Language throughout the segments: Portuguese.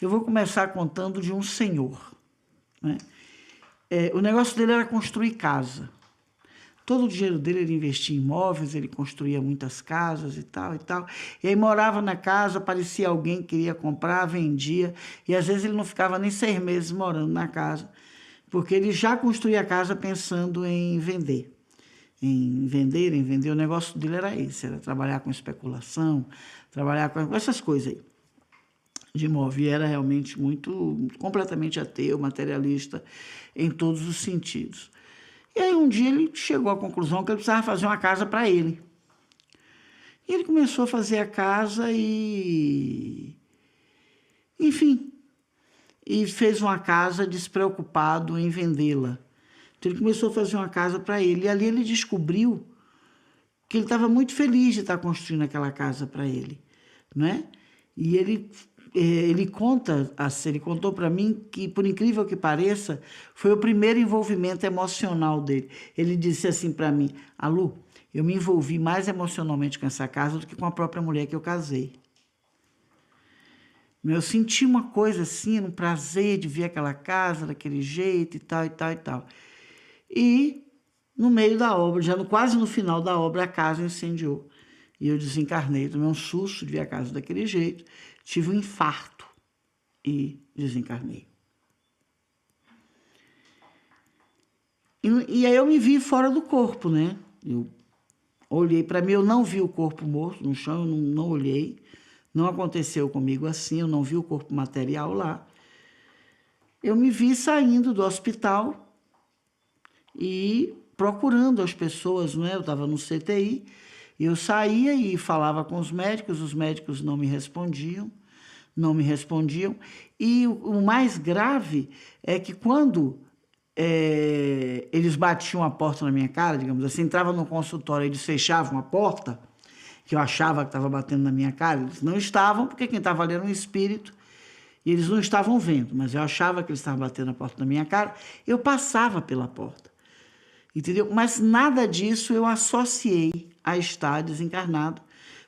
Eu vou começar contando de um senhor, né? O negócio dele era construir casa. Todo o dinheiro dele ele investia em imóveis, ele construía muitas casas e tal e tal. E aí morava na casa, aparecia alguém que queria comprar, vendia. E às vezes ele não ficava nem 6 meses morando na casa, porque ele já construía a casa pensando em vender. Em vender. O negócio dele era esse, era trabalhar com especulação, trabalhar com essas coisas aí de imóvel. E era realmente completamente ateu, materialista em todos os sentidos. E aí um dia ele chegou à conclusão que ele precisava fazer uma casa para ele. E ele começou a fazer a casa enfim, e fez uma casa despreocupado em vendê-la. Então ele começou a fazer uma casa para ele. E ali ele descobriu que ele estava muito feliz de estar construindo aquela casa para ele, não é? E ele contou para mim que, por incrível que pareça, foi o primeiro envolvimento emocional dele. Ele disse assim para mim: Alu, eu me envolvi mais emocionalmente com essa casa do que com a própria mulher que eu casei. Eu senti uma coisa assim, um prazer de ver aquela casa daquele jeito e tal, e tal, e tal. E no meio da obra, quase no final da obra, a casa incendiou. E eu desencarnei, tomei um susto de ver a casa daquele jeito, tive um infarto e desencarnei. E aí eu me vi fora do corpo, né? Eu olhei para mim, eu não vi o corpo morto no chão, eu não olhei. Não aconteceu comigo assim, eu não vi o corpo material lá. Eu me vi saindo do hospital e procurando as pessoas, não é? Eu estava no CTI, eu saía e falava com os médicos não me respondiam, e o mais grave é que quando eles batiam a porta na minha cara, digamos assim, entrava no consultório, eles fechavam a porta, que eu achava que estava batendo na minha cara, eles não estavam, porque quem estava ali era um espírito, e eles não estavam vendo, mas eu achava que eles estavam batendo a porta na minha cara, eu passava pela porta. Entendeu? Mas nada disso eu associei a estar desencarnado,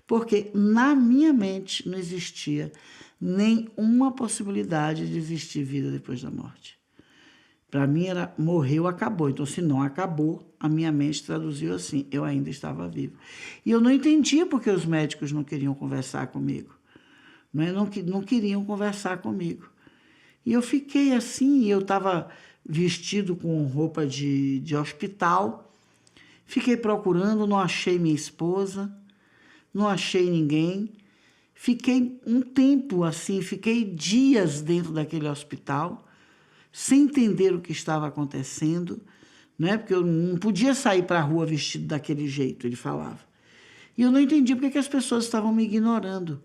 porque na minha mente não existia nenhuma possibilidade de existir vida depois da morte. Para mim era morreu, acabou. Então, se não acabou, a minha mente traduziu assim: eu ainda estava vivo. E eu não entendia porque os médicos não queriam conversar comigo. Não queriam conversar comigo. E eu fiquei assim, eu estava vestido com roupa de hospital, fiquei procurando, não achei minha esposa, não achei ninguém, fiquei um tempo assim, fiquei dias dentro daquele hospital, sem entender o que estava acontecendo, né? Porque eu não podia sair para a rua vestido daquele jeito, ele falava. E eu não entendia porque que as pessoas estavam me ignorando.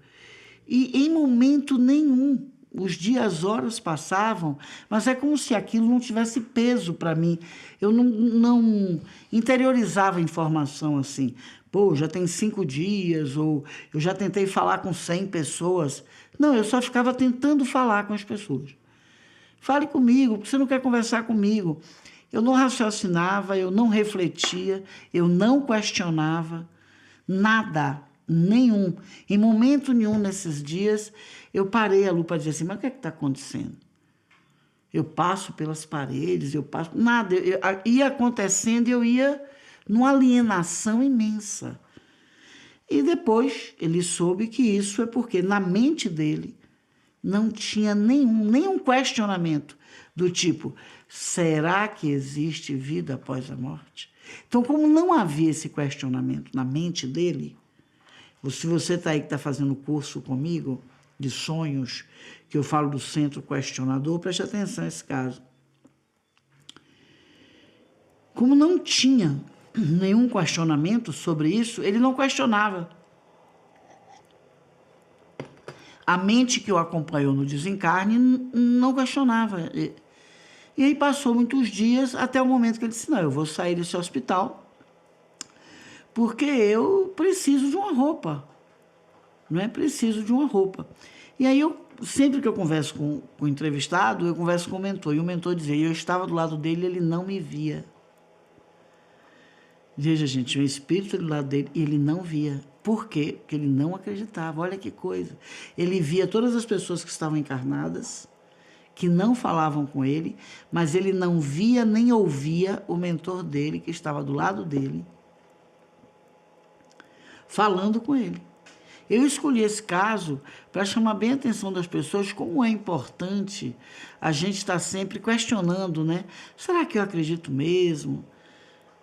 E em momento nenhum, os dias, as horas passavam, mas é como se aquilo não tivesse peso para mim. Eu não interiorizava a informação assim. Pô, já tem 5 dias, ou eu já tentei falar com 100 pessoas. Não, eu só ficava tentando falar com as pessoas. Fale comigo, porque você não quer conversar comigo. Eu não raciocinava, eu não refletia, eu não questionava, nada. Nenhum. Em momento nenhum nesses dias, eu parei a lupa para dizer assim: mas o que é que está acontecendo? Eu passo pelas paredes, eu passo... Nada. Ia acontecendo e eu ia numa alienação imensa. E depois ele soube que isso é porque na mente dele não tinha nenhum questionamento do tipo: será que existe vida após a morte? Então, como não havia esse questionamento na mente dele, se você está aí que está fazendo curso comigo de sonhos, que eu falo do centro questionador, preste atenção nesse caso. Como não tinha nenhum questionamento sobre isso, ele não questionava. A mente que o acompanhou no desencarne não questionava. E aí passou muitos dias até o momento que ele disse: não, eu vou sair desse hospital porque eu preciso de uma roupa. Não é preciso de uma roupa. E aí, sempre que eu converso com o entrevistado, eu converso com o mentor. E o mentor dizia: eu estava do lado dele e ele não me via. Veja, gente, o espírito do lado dele, ele não via. Por quê? Porque ele não acreditava. Olha que coisa. Ele via todas as pessoas que estavam encarnadas, que não falavam com ele, mas ele não via nem ouvia o mentor dele, que estava do lado dele, falando com ele. Eu escolhi esse caso para chamar bem a atenção das pessoas como é importante a gente estar sempre questionando, né? Será que eu acredito mesmo?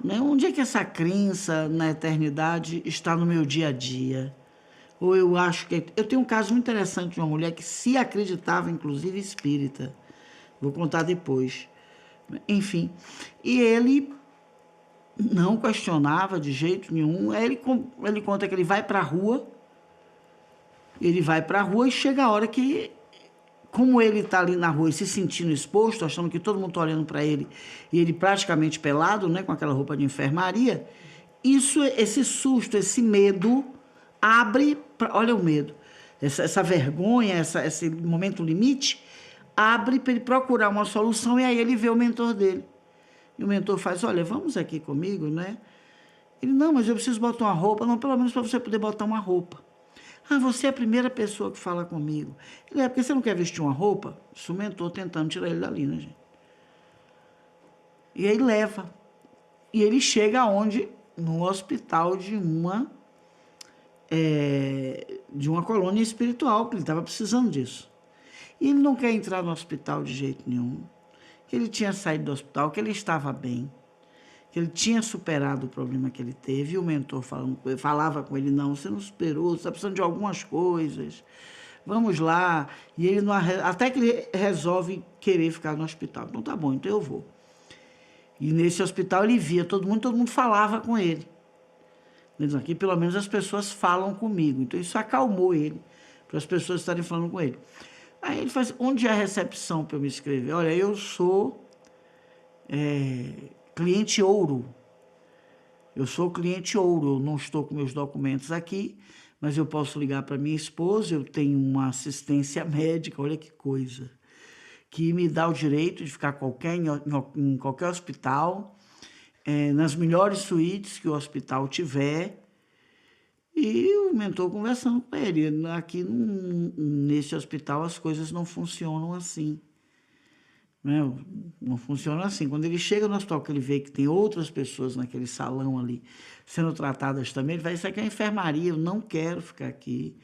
Né? Onde é que essa crença na eternidade está no meu dia a dia? Ou eu acho que... Eu tenho um caso muito interessante de uma mulher que se acreditava, inclusive espírita. Vou contar depois. Enfim, e ele não questionava de jeito nenhum. Aí ele conta que ele vai para a rua, e chega a hora que, como ele está ali na rua e se sentindo exposto, achando que todo mundo está olhando para ele, e ele praticamente pelado, né, com aquela roupa de enfermaria, esse susto, esse medo, olha o medo, essa vergonha, esse momento limite, abre para ele procurar uma solução, e aí ele vê o mentor dele. E o mentor faz, olha, vamos aqui comigo, né? Ele, não, mas eu preciso botar uma roupa. Não, pelo menos para você poder botar uma roupa. Ah, você é a primeira pessoa que fala comigo. Ele, porque você não quer vestir uma roupa? Isso o mentor tentando tirar ele dali, né, gente? E aí leva. E ele chega aonde? No hospital de uma colônia espiritual, porque ele estava precisando disso. E ele não quer entrar no hospital de jeito nenhum. Ele tinha saído do hospital, que ele estava bem, que ele tinha superado o problema que ele teve, e o mentor falava com ele, não, você não superou, você está precisando de algumas coisas, vamos lá. E ele não, até que ele resolve querer ficar no hospital. Então tá bom, então eu vou. E nesse hospital ele via todo mundo falava com ele. Ele diz, aqui pelo menos as pessoas falam comigo. Então isso acalmou ele, para as pessoas estarem falando com ele. Aí ele faz, onde é a recepção para eu me inscrever? Olha, eu sou cliente ouro. Eu sou cliente ouro, eu não estou com meus documentos aqui, mas eu posso ligar para minha esposa, eu tenho uma assistência médica, olha que coisa, que me dá o direito de ficar em qualquer hospital, nas melhores suítes que o hospital tiver. E o mentor conversando com ele, aqui nesse hospital as coisas não funcionam assim. Né? Não funciona assim. Quando ele chega no hospital, que ele vê que tem outras pessoas naquele salão ali sendo tratadas também, ele vai, isso aqui é enfermaria, eu não quero ficar aqui.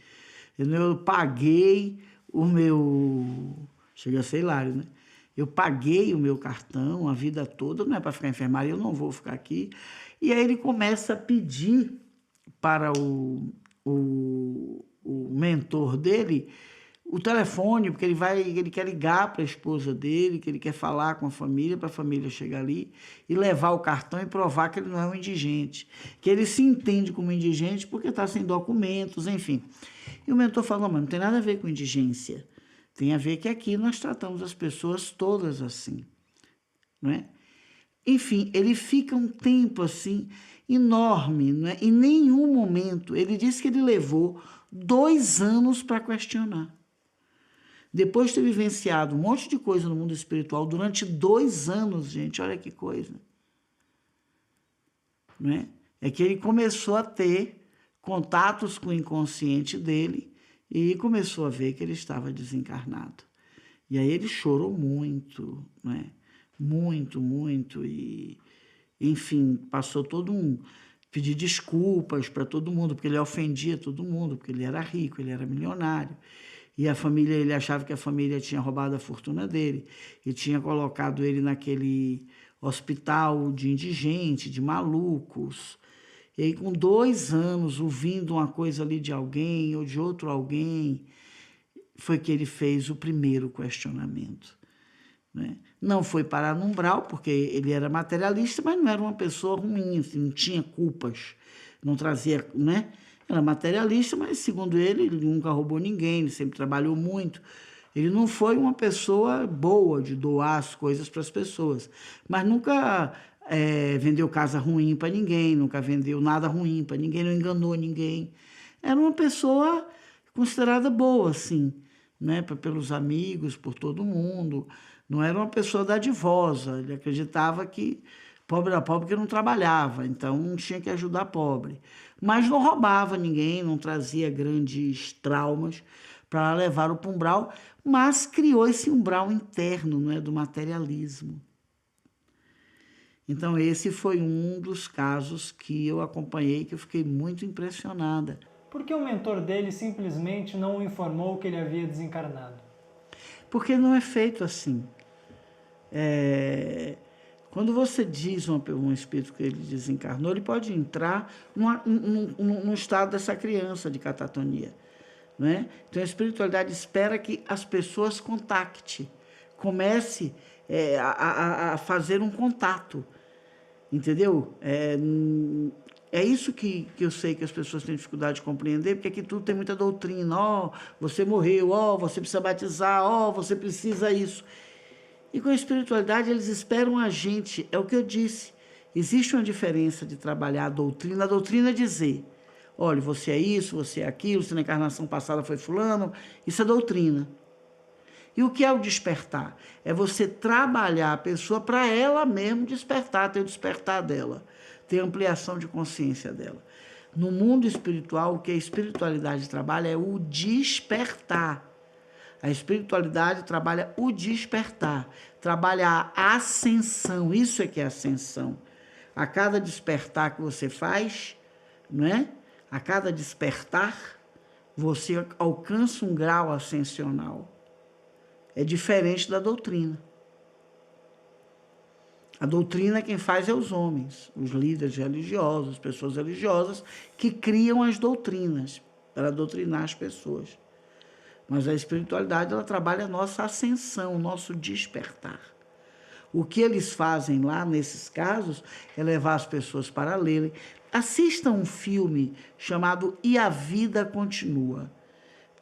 Eu paguei o meu... Chega a ser hilário, né? Eu paguei o meu cartão a vida toda, não é para ficar em enfermaria, eu não vou ficar aqui. E aí ele começa a pedir para o mentor dele o telefone, porque ele quer ligar para a esposa dele, que ele quer falar com a família, para a família chegar ali e levar o cartão e provar que ele não é um indigente, que ele se entende como indigente porque está sem documentos, enfim. E o mentor falou, mas não tem nada a ver com indigência, tem a ver que aqui nós tratamos as pessoas todas assim, não é? Enfim, ele fica um tempo assim enorme, né? Em nenhum momento, ele disse que ele levou 2 anos para questionar. Depois de ter vivenciado um monte de coisa no mundo espiritual durante 2 anos, gente, olha que coisa. Né? É que ele começou a ter contatos com o inconsciente dele e começou a ver que ele estava desencarnado. E aí ele chorou muito, né? Muito, muito, e enfim, passou pedir desculpas para todo mundo, porque ele ofendia todo mundo, porque ele era rico, ele era milionário, e a família, ele achava que a família tinha roubado a fortuna dele, e tinha colocado ele naquele hospital de indigente, de malucos, e aí com 2 anos, ouvindo uma coisa ali de alguém, ou de outro alguém, foi que ele fez o primeiro questionamento. Né? Não foi parar no umbral, porque ele era materialista, mas não era uma pessoa ruim, assim, não tinha culpas, não trazia, né? Era materialista, mas segundo ele nunca roubou ninguém, ele sempre trabalhou muito. Ele não foi uma pessoa boa de doar as coisas para as pessoas, mas nunca vendeu casa ruim para ninguém, nunca vendeu nada ruim para ninguém, não enganou ninguém. Era uma pessoa considerada boa, assim, né? Pelos amigos, por todo mundo. Não era uma pessoa dadivosa, ele acreditava que Pobre era pobre porque não trabalhava, então tinha que ajudar pobre. Mas não roubava ninguém, não trazia grandes traumas para levar para o umbral, mas criou esse umbral interno, não é, do materialismo. Então esse foi um dos casos que eu acompanhei, que eu fiquei muito impressionada. Por que o mentor dele simplesmente não o informou que ele havia desencarnado? Porque não é feito assim. Quando você diz um espírito que ele desencarnou, ele pode entrar num estado dessa criança de catatonia. Não é? Então a espiritualidade espera que as pessoas comece a fazer um contato. Entendeu? É isso que eu sei que as pessoas têm dificuldade de compreender, porque aqui tudo tem muita doutrina. Você morreu, você precisa batizar, você precisa isso. E com a espiritualidade eles esperam a gente, é o que eu disse. Existe uma diferença de trabalhar a doutrina. A doutrina é dizer, olha, você é isso, você é aquilo, se na encarnação passada foi fulano, isso é doutrina. E o que é o despertar? É você trabalhar a pessoa para ela mesmo despertar, ter o despertar dela, ter ampliação de consciência dela. No mundo espiritual, o que a espiritualidade trabalha é o despertar. A espiritualidade trabalha o despertar, trabalha a ascensão, isso é que é ascensão. A cada despertar que você faz, não é? A cada despertar, você alcança um grau ascensional. É diferente da doutrina. A doutrina quem faz é os homens, os líderes religiosos, as pessoas religiosas que criam as doutrinas para doutrinar as pessoas. Mas a espiritualidade, ela trabalha a nossa ascensão, o nosso despertar. O que eles fazem lá, nesses casos, é levar as pessoas para lerem. Assistam um filme chamado E a Vida Continua.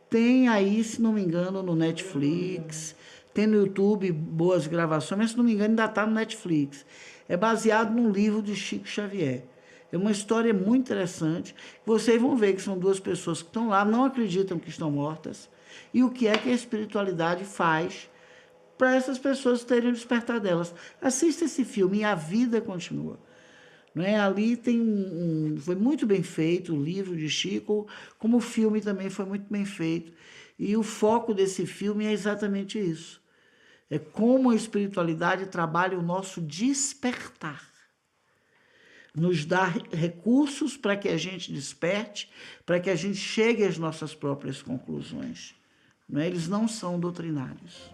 Tem aí, se não me engano, no Netflix, tem no YouTube boas gravações, mas se não me engano ainda está no Netflix. É baseado num livro de Chico Xavier. É uma história muito interessante. Vocês vão ver que são duas pessoas que estão lá, não acreditam que estão mortas, e o que é que a espiritualidade faz para essas pessoas terem o despertar delas. Assista esse filme e a vida continua. Não é? Ali tem foi muito bem feito o livro de Chico, como o filme também foi muito bem feito. E o foco desse filme é exatamente isso. É como a espiritualidade trabalha o nosso despertar. Nos dá recursos para que a gente desperte, para que a gente chegue às nossas próprias conclusões. Não é? Eles não são doutrinários.